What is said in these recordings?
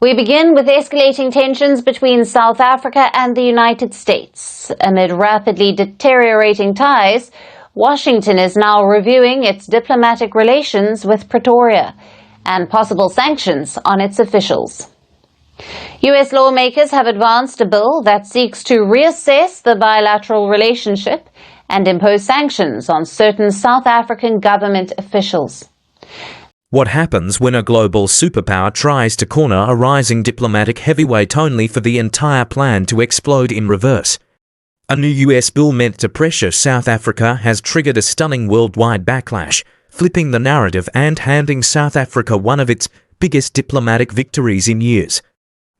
We begin with escalating tensions between South Africa and the United States. Amid rapidly deteriorating ties, Washington is now reviewing its diplomatic relations with Pretoria and possible sanctions on its officials. U.S. lawmakers have advanced a bill that seeks to reassess the bilateral relationship and impose sanctions on certain South African government officials. What happens when a global superpower tries to corner a rising diplomatic heavyweight only for the entire plan to explode in reverse? A new US bill meant to pressure South Africa has triggered a stunning worldwide backlash, flipping the narrative and handing South Africa one of its biggest diplomatic victories in years.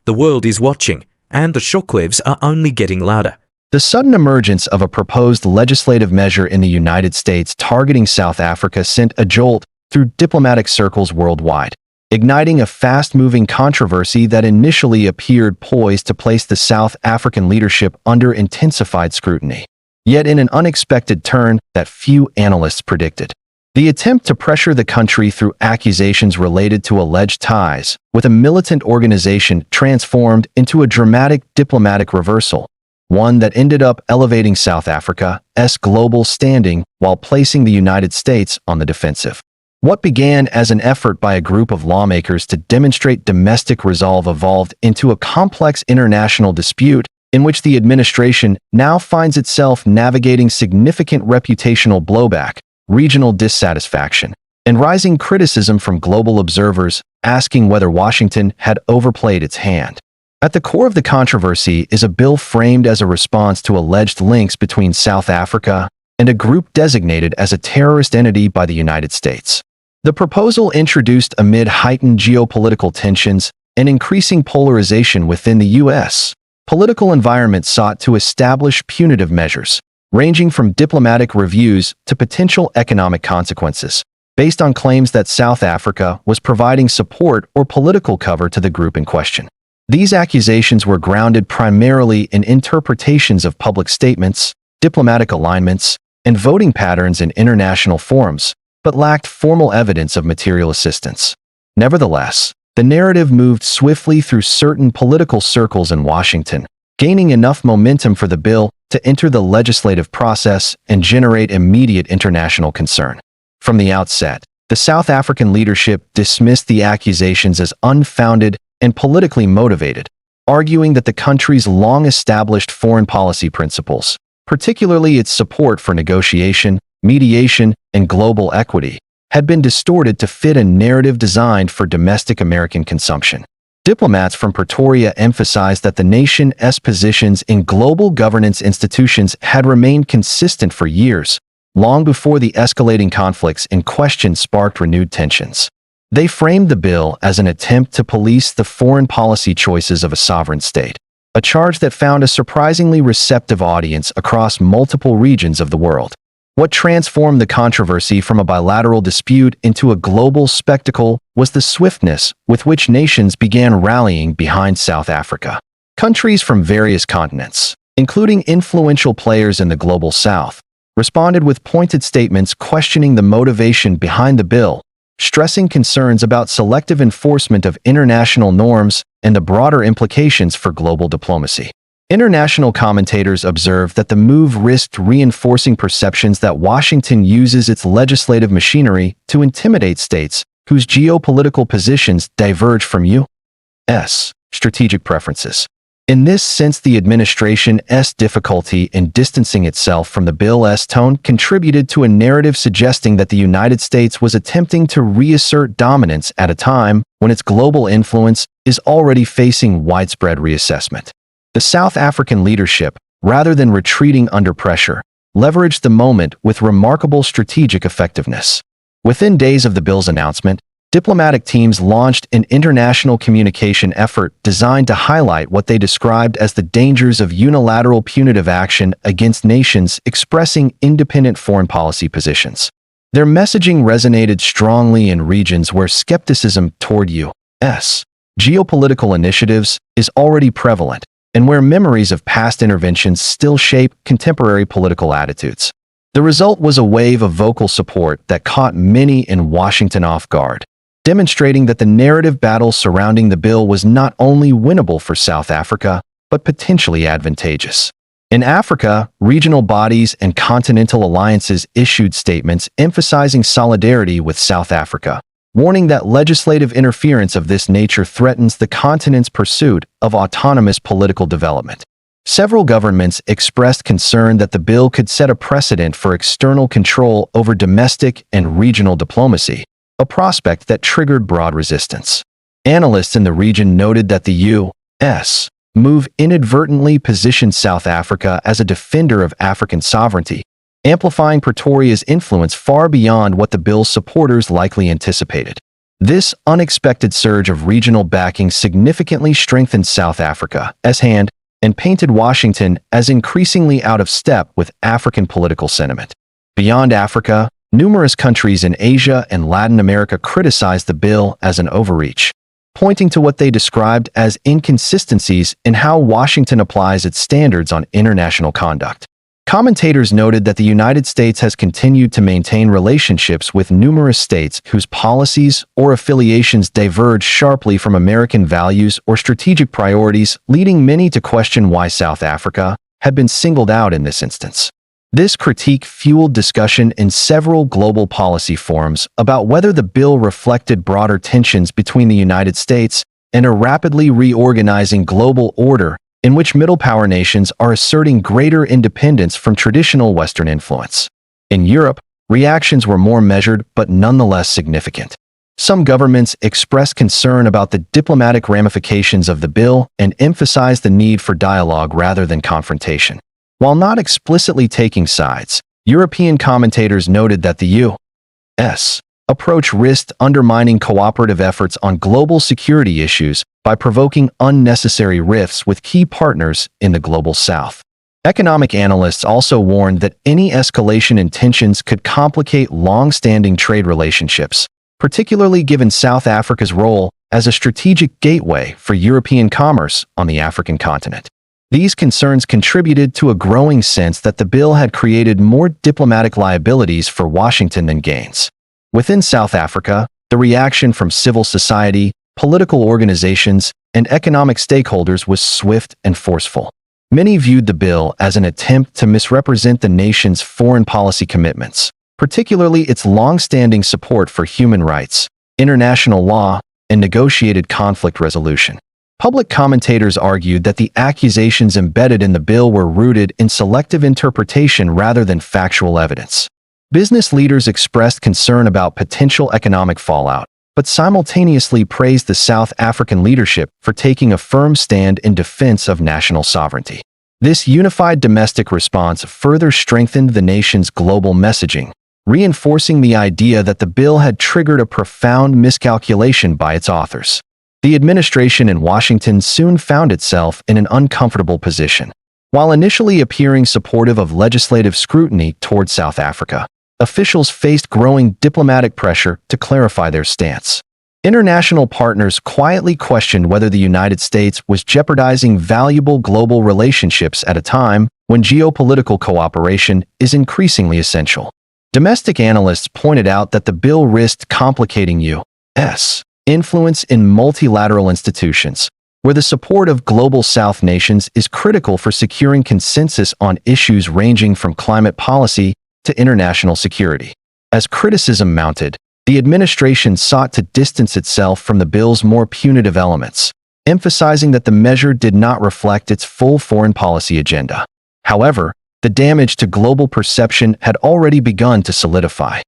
The world is watching, and the shockwaves are only getting louder. The sudden emergence of a proposed legislative measure in the United States targeting South Africa sent a jolt through diplomatic circles worldwide, igniting a fast-moving controversy that initially appeared poised to place the South African leadership under intensified scrutiny, yet in an unexpected turn that few analysts predicted. The attempt to pressure the country through accusations related to alleged ties with a militant organization transformed into a dramatic diplomatic reversal, one that ended up elevating South Africa's global standing while placing the United States on the defensive. What began as an effort by a group of lawmakers to demonstrate domestic resolve evolved into a complex international dispute in which the administration now finds itself navigating significant reputational blowback, regional dissatisfaction, and rising criticism from global observers asking whether Washington had overplayed its hand. At the core of the controversy is a bill framed as a response to alleged links between South Africa and a group designated as a terrorist entity by the United States. The proposal, introduced amid heightened geopolitical tensions and increasing polarization within the U.S. political environment, sought to establish punitive measures, ranging from diplomatic reviews to potential economic consequences, based on claims that South Africa was providing support or political cover to the group in question. These accusations were grounded primarily in interpretations of public statements, diplomatic alignments, and voting patterns in international forums, but lacked formal evidence of material assistance. Nevertheless, the narrative moved swiftly through certain political circles in Washington, gaining enough momentum for the bill to enter the legislative process and generate immediate international concern. From the outset, the South African leadership dismissed the accusations as unfounded and politically motivated, arguing that the country's long-established foreign policy principles, particularly its support for negotiation, mediation, and global equity, had been distorted to fit a narrative designed for domestic American consumption. Diplomats from Pretoria emphasized that the nation's positions in global governance institutions had remained consistent for years, long before the escalating conflicts in question sparked renewed tensions. They framed the bill as an attempt to police the foreign policy choices of a sovereign state, a charge that found a surprisingly receptive audience across multiple regions of the world. What transformed the controversy from a bilateral dispute into a global spectacle was the swiftness with which nations began rallying behind South Africa. Countries from various continents, including influential players in the global South, responded with pointed statements questioning the motivation behind the bill, stressing concerns about selective enforcement of international norms and the broader implications for global diplomacy. International commentators observed that the move risked reinforcing perceptions that Washington uses its legislative machinery to intimidate states whose geopolitical positions diverge from U.S. strategic preferences. In this sense, the administration's difficulty in distancing itself from the bill's tone contributed to a narrative suggesting that the United States was attempting to reassert dominance at a time when its global influence is already facing widespread reassessment. The South African leadership, rather than retreating under pressure, leveraged the moment with remarkable strategic effectiveness. Within days of the bill's announcement, diplomatic teams launched an international communication effort designed to highlight what they described as the dangers of unilateral punitive action against nations expressing independent foreign policy positions. Their messaging resonated strongly in regions where skepticism toward U.S. geopolitical initiatives is already prevalent, and where memories of past interventions still shape contemporary political attitudes. The result was a wave of vocal support that caught many in Washington off guard. demonstrating that the narrative battle surrounding the bill was not only winnable for South Africa, but potentially advantageous. In Africa, regional bodies and continental alliances issued statements emphasizing solidarity with South Africa, warning that legislative interference of this nature threatens the continent's pursuit of autonomous political development. Several governments expressed concern that the bill could set a precedent for external control over domestic and regional diplomacy, a prospect that triggered broad resistance. Analysts in the region noted that the U.S. move inadvertently positioned South Africa as a defender of African sovereignty, amplifying Pretoria's influence far beyond what the bill's supporters likely anticipated. This unexpected surge of regional backing significantly strengthened South Africa's hand and painted Washington as increasingly out of step with African political sentiment. Beyond Africa, numerous countries in Asia and Latin America criticized the bill as an overreach, pointing to what they described as inconsistencies in how Washington applies its standards on international conduct. Commentators noted that the United States has continued to maintain relationships with numerous states whose policies or affiliations diverge sharply from American values or strategic priorities, leading many to question why South Africa had been singled out in this instance. This critique fueled discussion in several global policy forums about whether the bill reflected broader tensions between the United States and a rapidly reorganizing global order in which middle power nations are asserting greater independence from traditional Western influence. In Europe, reactions were more measured but nonetheless significant. Some governments expressed concern about the diplomatic ramifications of the bill and emphasized the need for dialogue rather than confrontation. While not explicitly taking sides, European commentators noted that the U.S. approach risked undermining cooperative efforts on global security issues by provoking unnecessary rifts with key partners in the global south. Economic analysts also warned that any escalation in tensions could complicate long-standing trade relationships, particularly given South Africa's role as a strategic gateway for European commerce on the African continent. These concerns contributed to a growing sense that the bill had created more diplomatic liabilities for Washington than gains. Within South Africa, the reaction from civil society, political organizations, and economic stakeholders was swift and forceful. Many viewed the bill as an attempt to misrepresent the nation's foreign policy commitments, particularly its long-standing support for human rights, international law, and negotiated conflict resolution. Public commentators argued that the accusations embedded in the bill were rooted in selective interpretation rather than factual evidence. Business leaders expressed concern about potential economic fallout, but simultaneously praised the South African leadership for taking a firm stand in defense of national sovereignty. This unified domestic response further strengthened the nation's global messaging, reinforcing the idea that the bill had triggered a profound miscalculation by its authors. The administration in Washington soon found itself in an uncomfortable position. While initially appearing supportive of legislative scrutiny toward South Africa, officials faced growing diplomatic pressure to clarify their stance. International partners quietly questioned whether the United States was jeopardizing valuable global relationships at a time when geopolitical cooperation is increasingly essential. Domestic analysts pointed out that the bill risked complicating U.S. influence in multilateral institutions, where the support of global South nations is critical for securing consensus on issues ranging from climate policy to international security. As criticism mounted, the administration sought to distance itself from the bill's more punitive elements, emphasizing that the measure did not reflect its full foreign policy agenda. However, the damage to global perception had already begun to solidify.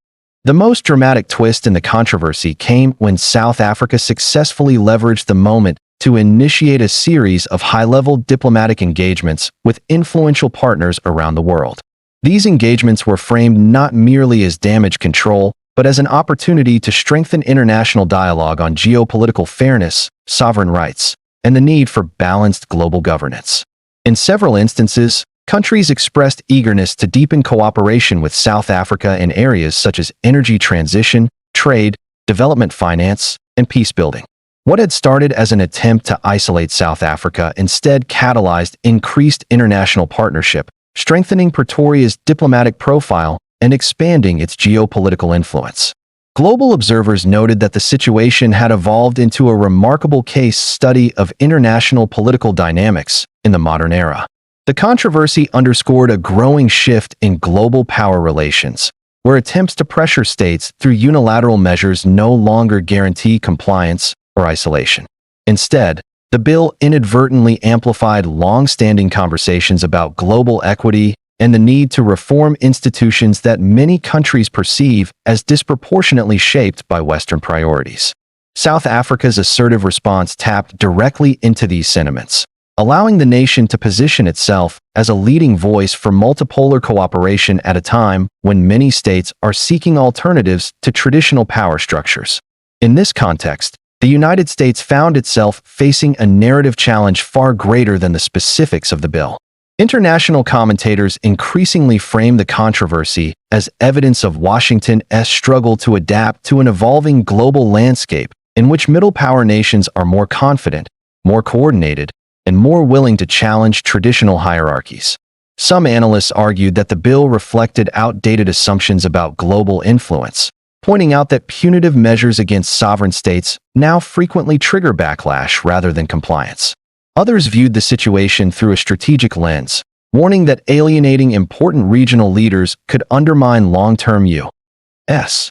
The most dramatic twist in the controversy came when South Africa successfully leveraged the moment to initiate a series of high-level diplomatic engagements with influential partners around the world. These engagements were framed not merely as damage control, but as an opportunity to strengthen international dialogue on geopolitical fairness, sovereign rights, and the need for balanced global governance. In several instances, countries expressed eagerness to deepen cooperation with South Africa in areas such as energy transition, trade, development finance, and peacebuilding. What had started as an attempt to isolate South Africa instead catalyzed increased international partnership, strengthening Pretoria's diplomatic profile and expanding its geopolitical influence. Global observers noted that the situation had evolved into a remarkable case study of international political dynamics in the modern era. The controversy underscored a growing shift in global power relations, where attempts to pressure states through unilateral measures no longer guarantee compliance or isolation. Instead, the bill inadvertently amplified long-standing conversations about global equity and the need to reform institutions that many countries perceive as disproportionately shaped by Western priorities. South Africa's assertive response tapped directly into these sentiments, allowing the nation to position itself as a leading voice for multipolar cooperation at a time when many states are seeking alternatives to traditional power structures. In this context, the United States found itself facing a narrative challenge far greater than the specifics of the bill. International commentators increasingly frame the controversy as evidence of Washington's struggle to adapt to an evolving global landscape in which middle power nations are more confident, more coordinated, and more willing to challenge traditional hierarchies. Some analysts argued that the bill reflected outdated assumptions about global influence, pointing out that punitive measures against sovereign states now frequently trigger backlash rather than compliance. Others viewed the situation through a strategic lens, warning that alienating important regional leaders could undermine long-term U.S.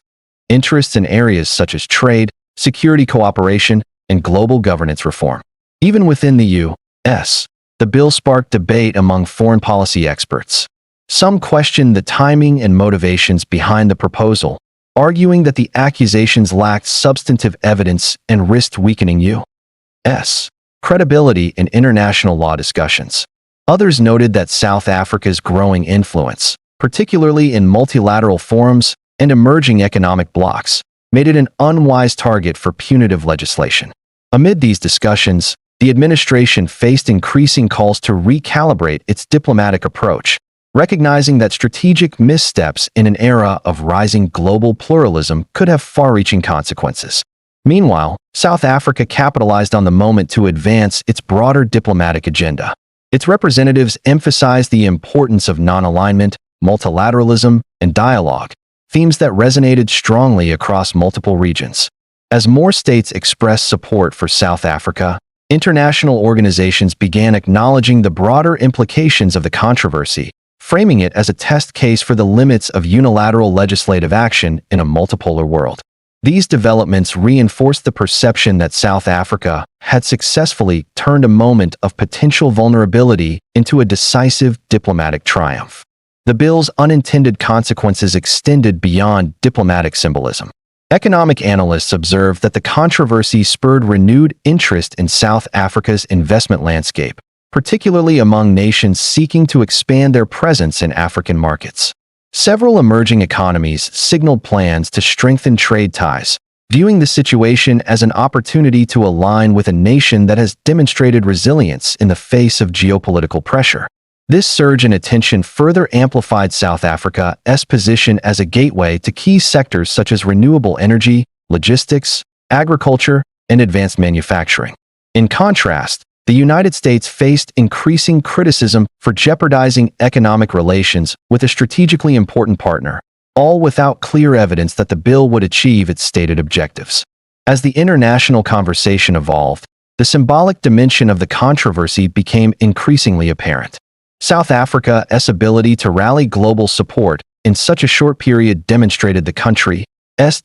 interests in areas such as trade, security cooperation, and global governance reform. Even within the U.S., the bill sparked debate among foreign policy experts. Some questioned the timing and motivations behind the proposal, arguing that the accusations lacked substantive evidence and risked weakening U.S. credibility in international law discussions. Others noted that South Africa's growing influence, particularly in multilateral forums and emerging economic blocs, made it an unwise target for punitive legislation. Amid these discussions, the administration faced increasing calls to recalibrate its diplomatic approach, recognizing that strategic missteps in an era of rising global pluralism could have far-reaching consequences. Meanwhile, South Africa capitalized on the moment to advance its broader diplomatic agenda. Its representatives emphasized the importance of non-alignment, multilateralism, and dialogue, themes that resonated strongly across multiple regions. As more states expressed support for South Africa, international organizations began acknowledging the broader implications of the controversy, framing it as a test case for the limits of unilateral legislative action in a multipolar world. These developments reinforced the perception that South Africa had successfully turned a moment of potential vulnerability into a decisive diplomatic triumph. The bill's unintended consequences extended beyond diplomatic symbolism. Economic analysts observed that the controversy spurred renewed interest in South Africa's investment landscape, particularly among nations seeking to expand their presence in African markets. Several emerging economies signaled plans to strengthen trade ties, viewing the situation as an opportunity to align with a nation that has demonstrated resilience in the face of geopolitical pressure. This surge in attention further amplified South Africa's position as a gateway to key sectors such as renewable energy, logistics, agriculture, and advanced manufacturing. In contrast, the United States faced increasing criticism for jeopardizing economic relations with a strategically important partner, all without clear evidence that the bill would achieve its stated objectives. As the international conversation evolved, the symbolic dimension of the controversy became increasingly apparent. South Africa's ability to rally global support in such a short period demonstrated the country's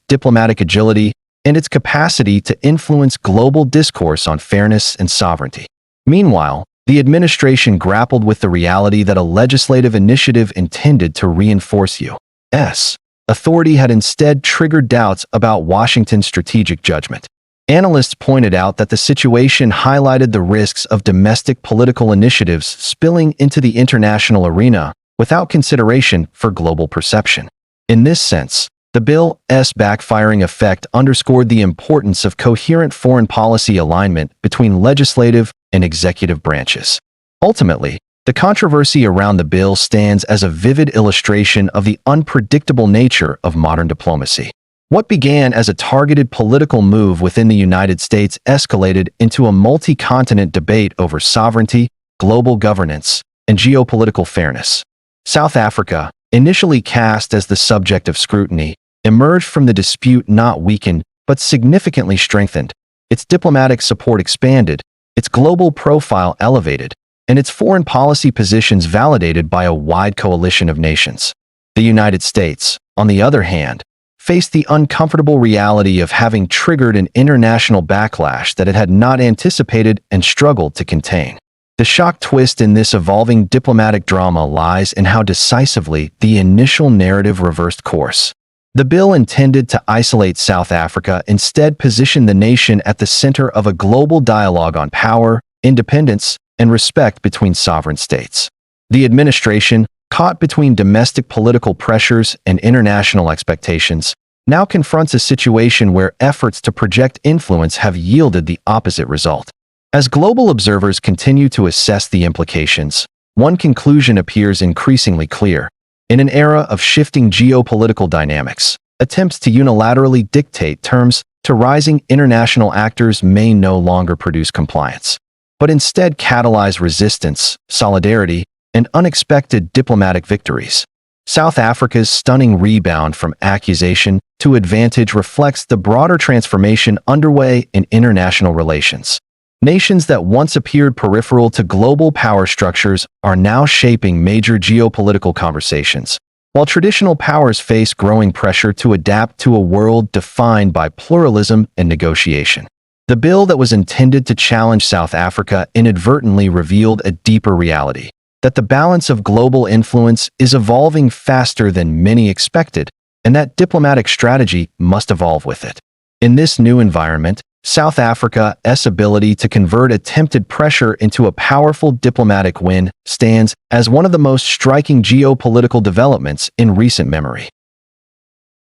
diplomatic agility and its capacity to influence global discourse on fairness and sovereignty. Meanwhile, the administration grappled with the reality that a legislative initiative intended to reinforce U.S. authority had instead triggered doubts about Washington's strategic judgment. Analysts pointed out that the situation highlighted the risks of domestic political initiatives spilling into the international arena without consideration for global perception. In this sense, the bill's backfiring effect underscored the importance of coherent foreign policy alignment between legislative and executive branches. Ultimately, the controversy around the bill stands as a vivid illustration of the unpredictable nature of modern diplomacy. What began as a targeted political move within the United States escalated into a multi-continent debate over sovereignty, global governance, and geopolitical fairness. South Africa, initially cast as the subject of scrutiny, emerged from the dispute not weakened, but significantly strengthened. Its diplomatic support expanded, its global profile elevated, and its foreign policy positions validated by a wide coalition of nations. The United States, on the other hand, faced the uncomfortable reality of having triggered an international backlash that it had not anticipated and struggled to contain. The shock twist in this evolving diplomatic drama lies in how decisively the initial narrative reversed course. The bill intended to isolate South Africa instead positioned the nation at the center of a global dialogue on power, independence, and respect between sovereign states. The administration, caught between domestic political pressures and international expectations, now confronts a situation where efforts to project influence have yielded the opposite result. As global observers continue to assess the implications, one conclusion appears increasingly clear. In an era of shifting geopolitical dynamics, attempts to unilaterally dictate terms to rising international actors may no longer produce compliance, but instead catalyze resistance, solidarity, and unexpected diplomatic victories. South Africa's stunning rebound from accusation to advantage reflects the broader transformation underway in international relations. Nations that once appeared peripheral to global power structures are now shaping major geopolitical conversations, while traditional powers face growing pressure to adapt to a world defined by pluralism and negotiation. The bill that was intended to challenge South Africa inadvertently revealed a deeper reality: that the balance of global influence is evolving faster than many expected, and that diplomatic strategy must evolve with it. In this new environment, South Africa's ability to convert attempted pressure into a powerful diplomatic win stands as one of the most striking geopolitical developments in recent memory.